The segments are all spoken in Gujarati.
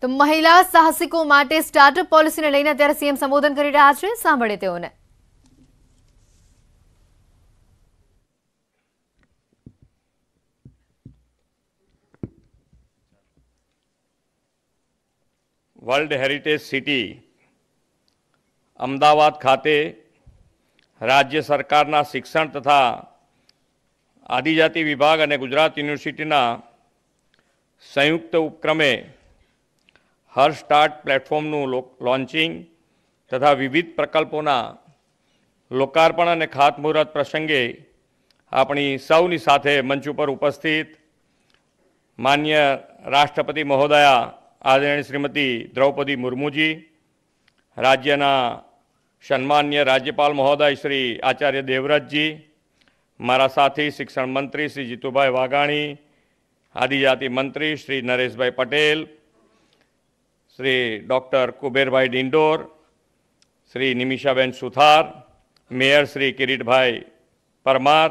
તો મહિલા સાહસિકો માટે સ્ટાર્ટઅપ પોલિસીને લઈને અત્યારે સીએમ સંબોધન કરી રહ્યા છે. સાંભળીએ તેઓને. વર્લ્ડ હેરિટેજ સિટી અમદાવાદ ખાતે રાજ્ય સરકારના શિક્ષણ તથા આદિજાતિ વિભાગ અને ગુજરાત યુનિવર્સિટીના સંયુક્ત ઉપક્રમે હર સ્ટાર્ટ પ્લેટફોર્મનું લોન્ચિંગ તથા વિવિધ પ્રકલ્પોના લોકાર્પણ અને ખાતમુહૂર્ત પ્રસંગે આપણી સૌની સાથે મંચ ઉપર ઉપસ્થિત માન્ય રાષ્ટ્રપતિ મહોદયા આદરણીય શ્રીમતી દ્રૌપદી મુર્મુજી, રાજ્યના સન્માન્ય રાજ્યપાલ મહોદય શ્રી આચાર્ય દેવવ્રતજી, મારા સાથી શિક્ષણ મંત્રી શ્રી જીતુભાઈ વાઘાણી, આદિજાતિ મંત્રી શ્રી નરેશભાઈ પટેલ, શ્રી ડૉક્ટર કુબેરભાઈ ડિંડોર, શ્રી નિમિષાબેન સુથાર, મેયર શ્રી કિરીટભાઈ પરમાર,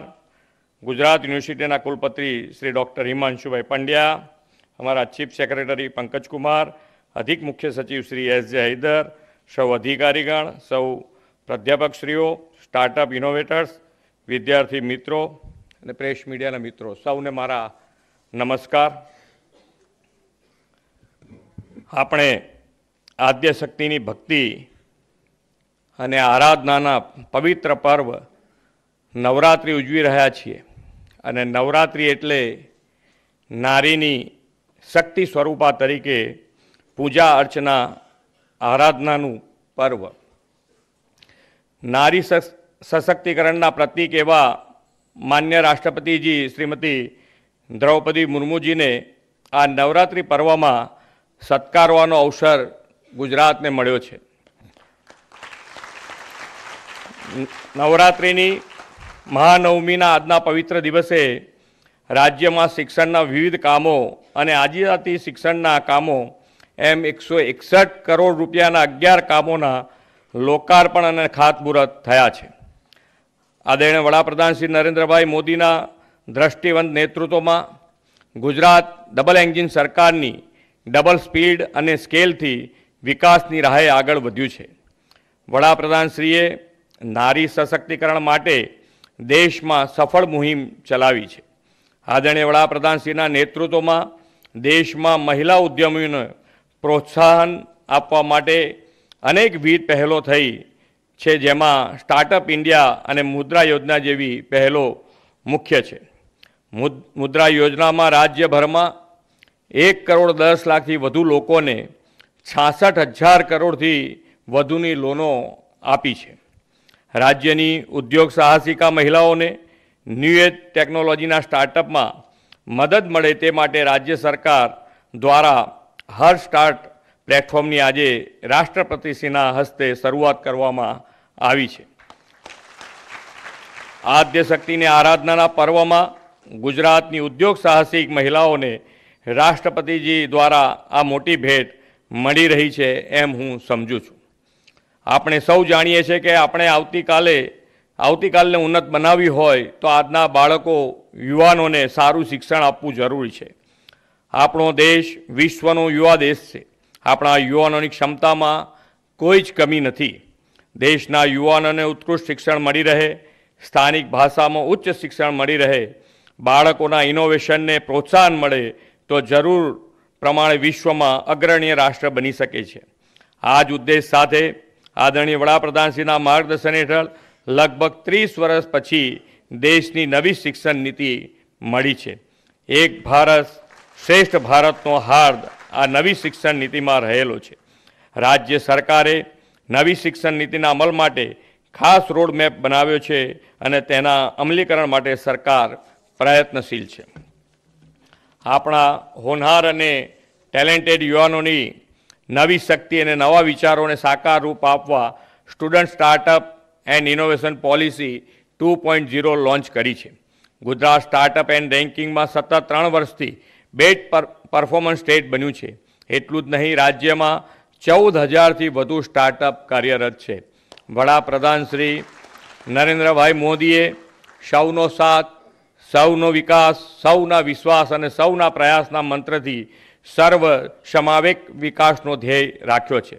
ગુજરાત યુનિવર્સિટીના કુલપતિ શ્રી ડૉક્ટર હિમાંશુભાઈ પંડ્યા, हमारा चीफ सेक्रेटरी पंकज कुमार, अधिक मुख्य सचिव श्री एस.जे. हैदर, सौ अधिकारीगण, सौ प्राध्यापकश्रीओ, स्टार्टअप इनोवेटर्स, विद्यार्थी मित्रों અને પ્રેસ મીડિયાના મિત્રો સૌને મારા નમસ્કાર. આપણે આદ્ય શક્તિની ભક્તિ અને આરાધનાના પવિત્ર પર્વ નવરાત્રિ ઉજવી રહ્યા છીએ અને નવરાત્રિ એટલે નારીની શક્તિ સ્વરૂપા તરીકે પૂજા અર્ચના આરાધનાનું પર્વ. નારી સશક્તિકરણના પ્રતીક એવા માન્ય રાષ્ટ્રપતિજી શ્રીમતી દ્રૌપદી મુર્મુજીને આ નવરાત્રિ પર્વમાં સત્કારવાનો અવસર ગુજરાતને મળ્યો છે. નવરાત્રિની મહાનવમીના આજના પવિત્ર દિવસે રાજ્યમાં શિક્ષણના વિવિધ કામો અને આદિજાતિ શિક્ષણના કામો એમ 161 કરોડ રૂપિયાના 11 કામોના લોકાર્પણ અને ખાતમુહૂર્ત થયા છે. આદરણીય વડાપ્રધાન શ્રી નરેન્દ્રભાઈ મોદીના દ્રષ્ટિવંત નેતૃત્વમાં ગુજરાત ડબલ એન્જિન સરકારની ડબલ સ્પીડ અને સ્કેલથી વિકાસની રાહે આગળ વધ્યું છે. વડાપ્રધાનશ્રીએ નારી સશક્તિકરણ માટે દેશમાં સફળ મુહિમ ચલાવી છે. આદરણીય વડાપ્રધાનશ્રીના નેતૃત્વમાં દેશમાં મહિલા ઉદ્યમીઓને પ્રોત્સાહન આપવા માટે અનેકવિધ પહેલો થઈ છે, જેમાં સ્ટાર્ટઅપ ઇન્ડિયા અને મુદ્રા યોજના જેવી પહેલો મુખ્ય છે. મુદ્રા યોજનામાં રાજ્યભરમાં 1 કરોડ 10 લાખથી વધુ લોકોને 66,000 કરોડથી વધુની લોનો આપી છે. રાજ્યની ઉદ્યોગ સાહસિકા મહિલાઓને ન્યૂ એજ ટેકનોલોજીના સ્ટાર્ટઅપમાં મદદ મળે તે માટે રાજ્ય સરકાર દ્વારા હર સ્ટાર્ટ પ્લેટફોર્મની આજે રાષ્ટ્રપતિશ્રીના હસ્તે શરૂઆત કરવામાં આવી છે. આદ્ય શક્તિની આરાધનાના પર્વમાં ગુજરાતની ઉદ્યોગ સાહસિક મહિલાઓને રાષ્ટ્રપતિજી દ્વારા આ મોટી ભેટ મળી રહી છે એમ હું સમજું છું. આપણે સૌ જાણીએ છીએ કે આપણે આવતીકાલને ઉન્નત બનાવવી હોય તો આજના બાળકો યુવાનોને સારું શિક્ષણ આપવું જરૂરી છે. આપણો દેશ વિશ્વનો યુવા દેશ છે. આપણા યુવાનોની ક્ષમતામાં કોઈ જ કમી નથી. દેશના યુવાનોને ઉત્કૃષ્ટ શિક્ષણ મળી રહે, સ્થાનિક ભાષામાં ઉચ્ચ શિક્ષણ મળી રહે, બાળકોના ઇનોવેશનને પ્રોત્સાહન મળે તો જરૂર પ્રમાણે વિશ્વમાં અગ્રણીય રાષ્ટ્ર બની શકે છે. આ જ ઉદ્દેશ સાથે આદરણીય વડાપ્રધાનશ્રીના માર્ગદર્શન હેઠળ લગભગ 30 વર્ષ પછી દેશની નવી શિક્ષણ નીતિ મળી છે. એક ભારત શ્રેષ્ઠ ભારતનો હાર્દ આ નવી શિક્ષણ નીતિમાં રહેલો છે. રાજ્ય સરકારે નવી શિક્ષણ નીતિના અમલ માટે ખાસ રોડમેપ બનાવ્યો છે અને તેના અમલીકરણ માટે સરકાર પ્રયત્નશીલ છે. આપણા હોનહાર અને ટેલેન્ટેડ યુવાનોની નવી શક્તિ અને નવા વિચારોને સાકાર રૂપ આપવા student startup and innovation policy 2.0 launch કરી છે. ગુજરાત સ્ટાર્ટઅપ એન્ડ રેન્કિંગમાં સતત 3 વર્ષથી બેસ્ટ પરફોર્મન્સ સ્ટેટ બન્યું છે. એટલું જ નહીં, રાજ્યમાં 14,000થી વધુ સ્ટાર્ટઅપ કાર્યરત છે. વડાપ્રધાન શ્રી નરેન્દ્રભાઈ મોદીએ સૌનો સાથ, સૌનો વિકાસ, સૌના વિશ્વાસ અને સૌના પ્રયાસના મંત્રથી સર્વ સમાવેક વિકાસનો ધ્યેય રાખ્યો છે.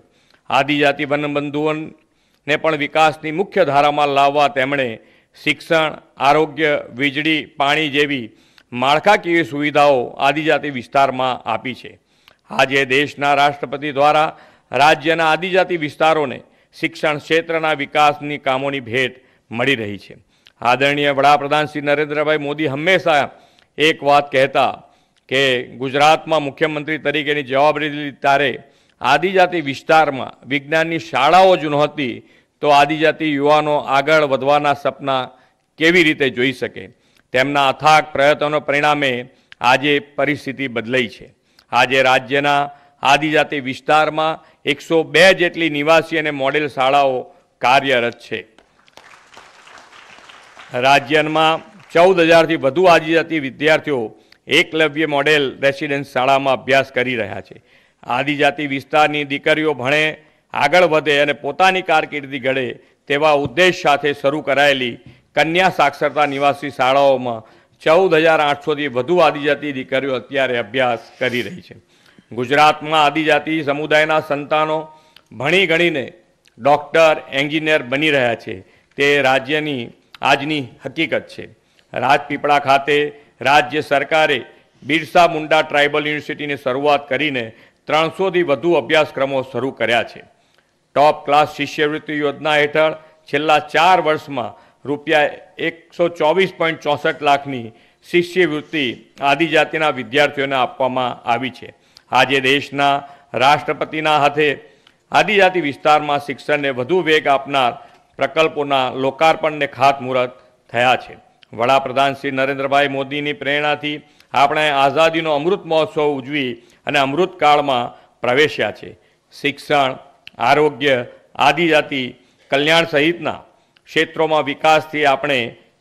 આદિજાતિ વનબંધુઓને પણ વિકાસની મુખ્ય ધારામાં લાવવા તેમણે શિક્ષણ, આરોગ્ય, વીજળી, પાણી જેવી માળખાકીય સુવિધાઓ આદિજાતિ વિસ્તારમાં આપી છે. આજે દેશના રાષ્ટ્રપતિ દ્વારા રાજ્યના આદિજાતિ વિસ્તારોને શિક્ષણ ક્ષેત્રના વિકાસની કામોની ભેટ મળી રહી છે. આદરણીય વડાપ્રધાન શ્રી નરેન્દ્રભાઈ મોદી હંમેશા એક વાત કહેતા કે ગુજરાતમાં મુખ્યમંત્રી તરીકેની જવાબદારી લીધી ત્યારે આદિજાતિ વિસ્તારમાં વિજ્ઞાનની શાળાઓ જ નહોતી તો આદિજાતિ યુવાનો આગળ વધવાના સપના કેવી રીતે જોઈ શકે. તેમના અથાગ પ્રયત્નો પરિણામે આજે પરિસ્થિતિ બદલાઈ છે. આજે રાજ્યના આદિજાતિ વિસ્તારમાં 102 જેટલી નિવાસી અને મોડેલ શાળાઓ કાર્યરત છે. રાજ્યમાં 14,000થી વધુ આદિજાતિ વિદ્યાર્થીઓ એકલવ્ય મોડેલ રેસિડેન્સ શાળામાં અભ્યાસ કરી રહ્યા છે. આદિજાતિ વિસ્તારની દીકરીઓ ભણે, આગળ વધે અને પોતાની કારકિર્દી ઘડે તેવા ઉદ્દેશ સાથે શરૂ કરાયેલી કન્યા સાક્ષરતા નિવાસી શાળાઓમાં 14,800થી વધુ આદિજાતિ દીકરીઓ અત્યારે અભ્યાસ કરી રહી છે. ગુજરાતમાં આદિજાતિ સમુદાયના સંતાનો ભણી ગણીને ડૉક્ટર, એન્જિનિયર બની રહ્યા છે તે રાજ્યની આજની હકીકત છે. રાજપીપળા ખાતે રાજ્ય સરકારે બિરસા મુંડા ટ્રાઇબલ યુનિવર્સિટીની શરૂઆત કરીને 300થી વધુ અભ્યાસક્રમો શરૂ કર્યા છે. ટોપ ક્લાસ શિષ્યવૃત્તિ યોજના હેઠળ છેલ્લા 4 વર્ષમાં રૂપિયા 124.64 લાખની શિષ્યવૃત્તિ આદિજાતિના વિદ્યાર્થીઓને આપવામાં આવી છે. આજે દેશના રાષ્ટ્રપતિના હાથે આદિજાતિ વિસ્તારમાં શિક્ષણને વધુ વેગ આપનાર પ્રકલ્પોના લોકાર્પણને ખાતમુહૂર્ત થયા છે. વડાપ્રધાન શ્રી નરેન્દ્રભાઈ મોદીની પ્રેરણાથી આપણે આઝાદીનો અમૃત મહોત્સવ ઉજવી અને અમૃતકાળમાં પ્રવેશ્યા છે. શિક્ષણ, આરોગ્ય, આદિજાતિ કલ્યાણ સહિતના ક્ષેત્રોમાં વિકાસથી આપણે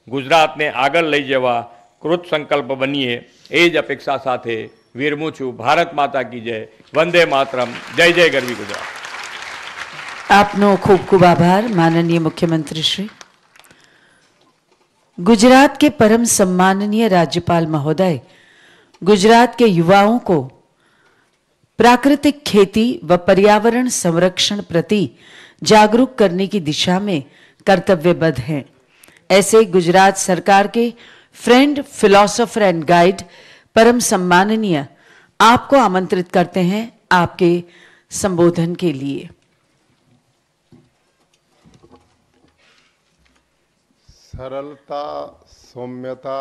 ગુજરાતને આગળ લઈ જવા કૃત સંકલ્પ બનીએ એ જ અપેક્ષા સાથે વિરમું છું. ભારત માતા કી જય. વંદે માતરમ. જય જય ગરવી ગુજરાત. આપનો खूब खूब आभार माननीय मुख्यमंत्री श्री. गुजरात के परम सम्माननीय राज्यपाल महोदय गुजरात के युवाओं को प्राकृतिक खेती व पर्यावरण संरक्षण प्रति जागरूक करने की दिशा में कर्तव्यबद्ध हैं. ऐसे गुजरात सरकार के फ्रेंड, फिलोसोफर एंड गाइड परम सम्माननीय आपको आमंत्रित करते हैं आपके संबोधन के लिए. सरलता, सौम्यता,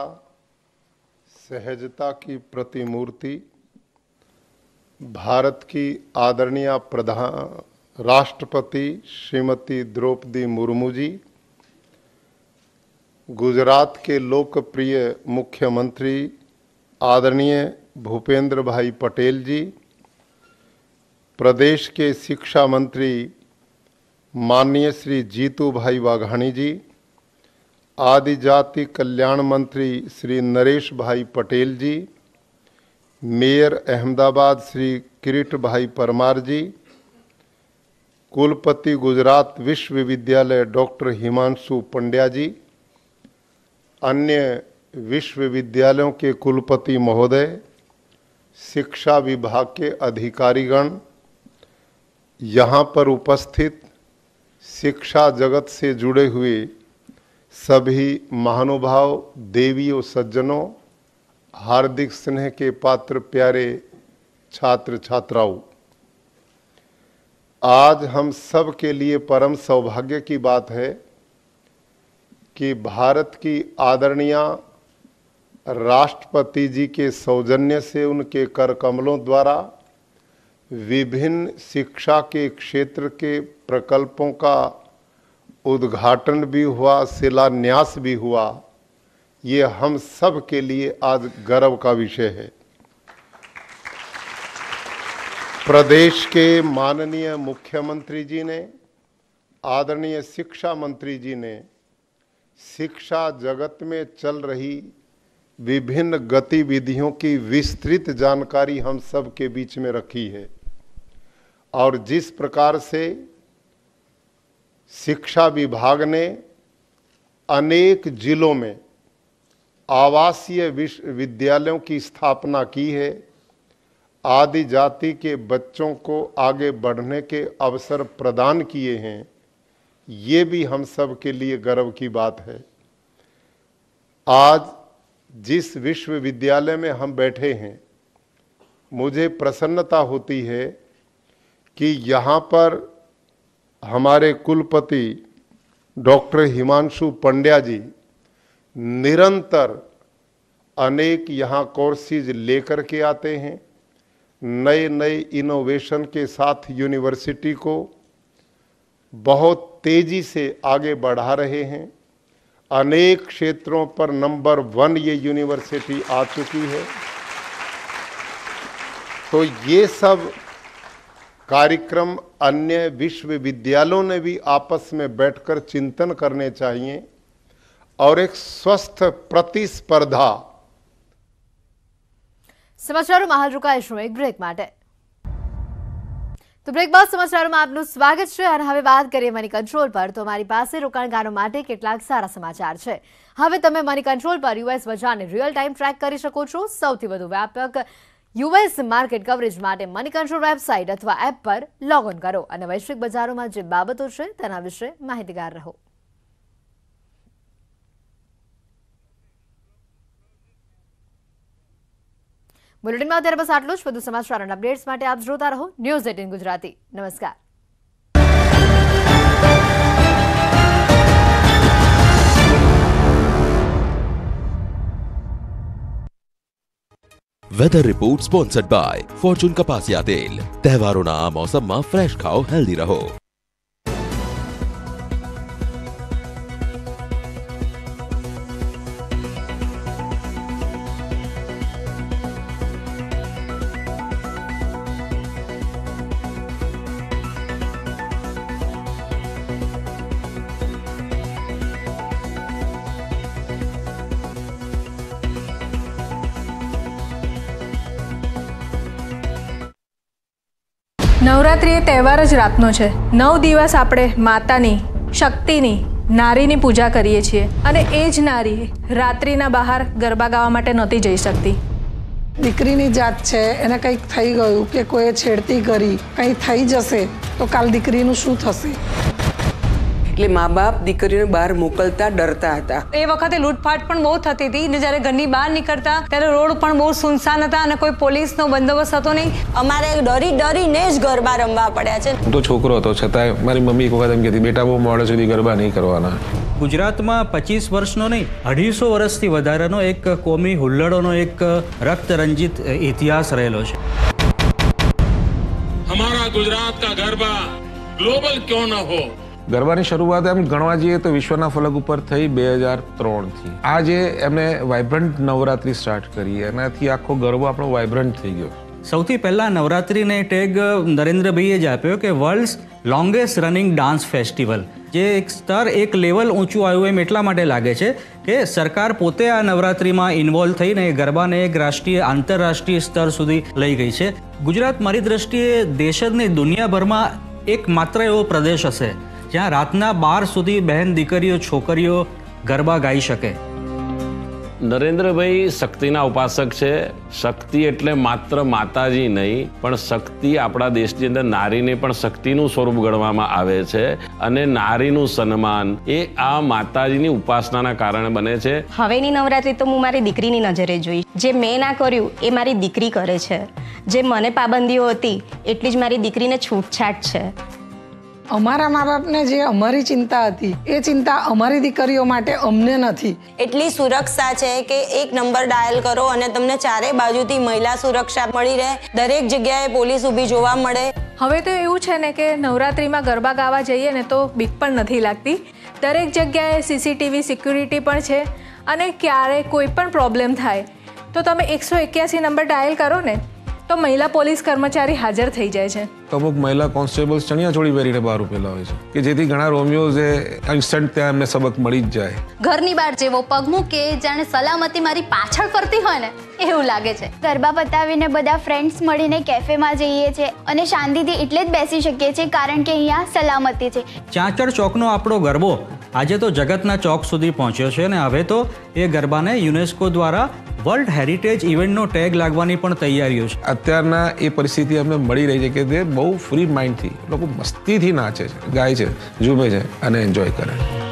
सहजता की प्रतिमूर्ति भारत की आदरणीय राष्ट्रपति श्रीमती द्रौपदी मुर्मू जी, गुजरात के लोकप्रिय मुख्यमंत्री आदरणीय भूपेंद्र भाई पटेल जी, प्रदेश के शिक्षा मंत्री माननीय श्री जीतू भाई वाघाणी जी, आदिजाति कल्याण मंत्री श्री नरेश भाई पटेल जी, मेयर अहमदाबाद श्री किरीट भाई परमार जी, कुलपति गुजरात विश्वविद्यालय डॉक्टर हिमांशु पंड्या जी, अन्य विश्वविद्यालयों के कुलपति महोदय, शिक्षा विभाग के अधिकारीगण, यहाँ पर उपस्थित शिक्षा जगत से जुड़े हुए सभी महानुभाव, देवियों, सज्जनों, हार्दिक स्नेह के पात्र प्यारे छात्र छात्राओं, आज हम सब के लिए परम सौभाग्य की बात है कि भारत की आदरणीय राष्ट्रपति जी के सौजन्य से उनके कर कमलों द्वारा विभिन्न शिक्षा के क्षेत्र के प्रकल्पों का उद्घाटन भी हुआ, शिलान्यास भी हुआ। ये हम सब के लिए आज गर्व का विषय है। प्रदेश के माननीय मुख्यमंत्री जी ने, आदरणीय शिक्षा मंत्री जी ने शिक्षा जगत में चल रही विभिन्न गतिविधियों की विस्तृत जानकारी हम सब के बीच में रखी है और जिस प्रकार से शिक्षा विभाग ने अनेक जिलों में आवासीय विश्वविद्यालयों की स्थापना की है, आदि जाति के बच्चों को आगे बढ़ने के अवसर प्रदान किए हैं, ये भी हम सब के लिए गर्व की बात है। आज जिस विश्वविद्यालय में हम बैठे हैं, मुझे प्रसन्नता होती है कि यहाँ पर हमारे कुलपति डॉक्टर हिमांशु पंड्या जी निरंतर अनेक यहाँ कोर्सेज लेकर के आते हैं, नए नए इनोवेशन के साथ यूनिवर्सिटी को बहुत तेजी से आगे बढ़ा रहे हैं। अनेक क्षेत्रों पर नंबर 1 ये यूनिवर्सिटी आ चुकी है। तो ये सब कार्यक्रम अन्य विश्वविद्यालयों ने भी आपस में बैठकर चिंतन करने चाहिए और एक स्वस्थ प्रतिस्पर्धा। સમાચારોમાં હાલ રોકાઈશું એક બ્રેક માટે। તો બ્રેક બાદ સમાચારોમાં આપનું સ્વાગત છે અને હવે વાત કરીએ મની કંટ્રોલ પર। તો અમારી પાસે રોકાણકારો માટે કેટલાક સારા સમાચાર છે। હવે તમે મની કંટ્રોલ પર યુએસ બજારને રિયલ ટાઈમ ટ્રેક કરી શકો છો। સૌથી વધુ વ્યાપક યુએસ માર્કેટ કવરેજ માટે મની કંટ્રોલ વેબસાઇટ અથવા એપ પર લોગ ઓન કરો અને વૈશ્વિક બજારોમાં જે બાબતો છે તેના વિશે માહિતગાર રહો। બુલેટિનમાં અત્યારે બસ આટલું જ। વધુ સમાચાર અને અપડેટ્સ માટે આપ જોતા રહો ન્યૂઝ 18 ગુજરાતી। નમસ્કાર। Weather report sponsored by Fortune કપાસિયા તેલ। તહેવારોના આ મોસમમાં ફ્રેશ ખાઓ, હેલ્ધી રહો। નવરાત્રિ એ તહેવાર જ રાતનો છે। 9 દિવસ આપણે માતાની, શક્તિની, નારીની પૂજા કરીએ છીએ અને એ જ નારી રાત્રિના બહાર ગરબા ગાવા માટે નહોતી જઈ શકતી। દીકરીની જાત છે, એને કંઈક થઈ ગયું કે કોઈએ છેડતી કરી, કંઈ થઈ જશે તો કાલ દીકરીનું શું થશે? એટલે મા બાપ દીકરીને બહાર મોકલતા ડરતા હતા। એ વખતે લૂંટફાટ પણ બહુ થતી હતી ને જ્યારે ઘરની બહાર નીકળતા ત્યારે રોડ પણ બહુ સુનસાન હતા અને કોઈ પોલીસનો બંદોબસ્ત હતો નહીં। અમારે ડરી ડરીને જ ગરબા રમવા પડ્યા છે। હું તો છોકરો હતો છતાંય મારી મમ્મી એક વખત એમ કહેતી, બેટા બહુ મોડે સુધી ગરબા નહીં કરવાના। ગુજરાતમાં 25 વર્ષનો નહીં 250 વર્ષથી વધારાનો એક કોમી હુલ્લડોનો એક રક્તરંજિત ઇતિહાસ રહેલો છે। हमारा गुजरात का गरबा ग्लोबल क्यों न हो। ગરબાની શરૂઆત એમ ગણવા જઈએ તો વિશ્વના ફલક ઉપર થઈ 2003 થી। આજે એમને વાઇબ્રન્ટ નવરાત્રી સ્ટાર્ટ કરી, એનાથી આખો ગરબો આપણો વાઇબ્રન્ટ થઈ ગયો। સૌથી પહેલા નવરાત્રિને ટેગ નરેન્દ્રભાઈએ જ આપ્યો કે world's longest running dance festival, જે એક સ્તર એક લેવલ ઊંચું આવ્યું એમ એટલા માટે લાગે છે કે સરકાર પોતે આ નવરાત્રિમાં ઇન્વોલ્વ થઈને ગરબાને એક રાષ્ટ્રીય આંતરરાષ્ટ્રીય સ્તર સુધી લઈ ગઈ છે। ગુજરાત મારી દ્રષ્ટિએ દેશ જ નહીં દુનિયાભરમાં એક માત્ર એવો પ્રદેશ હશે જ્યાં રાતના 12 સુધી બહેન દીકરીઓ છોકરીઓ ગરબા ગાઈ શકે। નરેન્દ્રભાઈ શક્તિના ઉપાસક છે। શક્તિ એટલે માત્ર માતાજી નહીં, પણ શક્તિ આપણા દેશની અંદર નારીને પણ શક્તિનું સ્વરૂપ ગણવામાં આવે છે અને નારીનું સન્માન એ આ માતાજીની ઉપાસનાના કારણે બને છે। હવેની નવરાત્રી તો હું મારી દીકરીની નજરે જોઈ। જે મેં ના કર્યું એ મારી દીકરી કરે છે। જે મને પાબંદીઓ હતી એટલી જ મારી દીકરીને છૂટછાટ છે। અમારા મા બાપને જે અમારી ચિંતા હતી એ ચિંતા અમારી દીકરીઓ માટે અમને નથી। એટલી સુરક્ષા છે કે એક નંબર ડાયલ કરો અને તમને ચારે બાજુથી મહિલા સુરક્ષા મળી રહે। દરેક જગ્યાએ પોલીસ ઊભી જોવા મળે। હવે તો એવું છે ને કે નવરાત્રિમાં ગરબા ગાવા જઈએ ને તો બીક પણ નથી લાગતી। દરેક જગ્યાએ CCTV સિક્યુરિટી પણ છે અને ક્યારે કોઈ પણ પ્રોબ્લેમ થાય તો તમે 181 નંબર ડાયલ કરો ને તો મહિલા પોલીસ કર્મચારી હાજર થઈ જાય છે। અમુક મહિલા કોન્સ્ટેબલ્સ ચણિયા ચોળી પહેરીને બહાર ઉભેલા હોય છે કે જેથી ઘણા રોમિયોઝે ઇન્સ્ટન્ટ ત્યાં એમને સબક મળી જ જાય। ઘરની બહાર જેવો પગ મૂકે જાણે સલામતી મારી પાછળ ફરતી હોય ને એવું લાગે છે। ગરબા પતાવીને બધા ફ્રેન્ડ્સ મળીને કેફેમાં જઈએ છીએ અને શાંતિથી એટલે જ બેસી શકીએ છીએ કારણ કે અહીંયા સલામતી છે। ચાંચડ ચોકનો આપણો ગરબો આજે તો જગતના ચોક સુધી પહોંચ્યો છે અને હવે તો એ ગરબાને યુનેસ્કો દ્વારા વર્લ્ડ હેરિટેજ ઇવેન્ટનો ટેગ લાગવાની પણ તૈયારીઓ છે. અત્યારના એ પરિસ્થિતિ અમને મળી રહી છે કે તે બહુ ફ્રી માઇન્ડથી લોકો મસ્તીથી નાચે છે, ગાય છે, ઝૂમે છે અને એન્જોય કરે છે.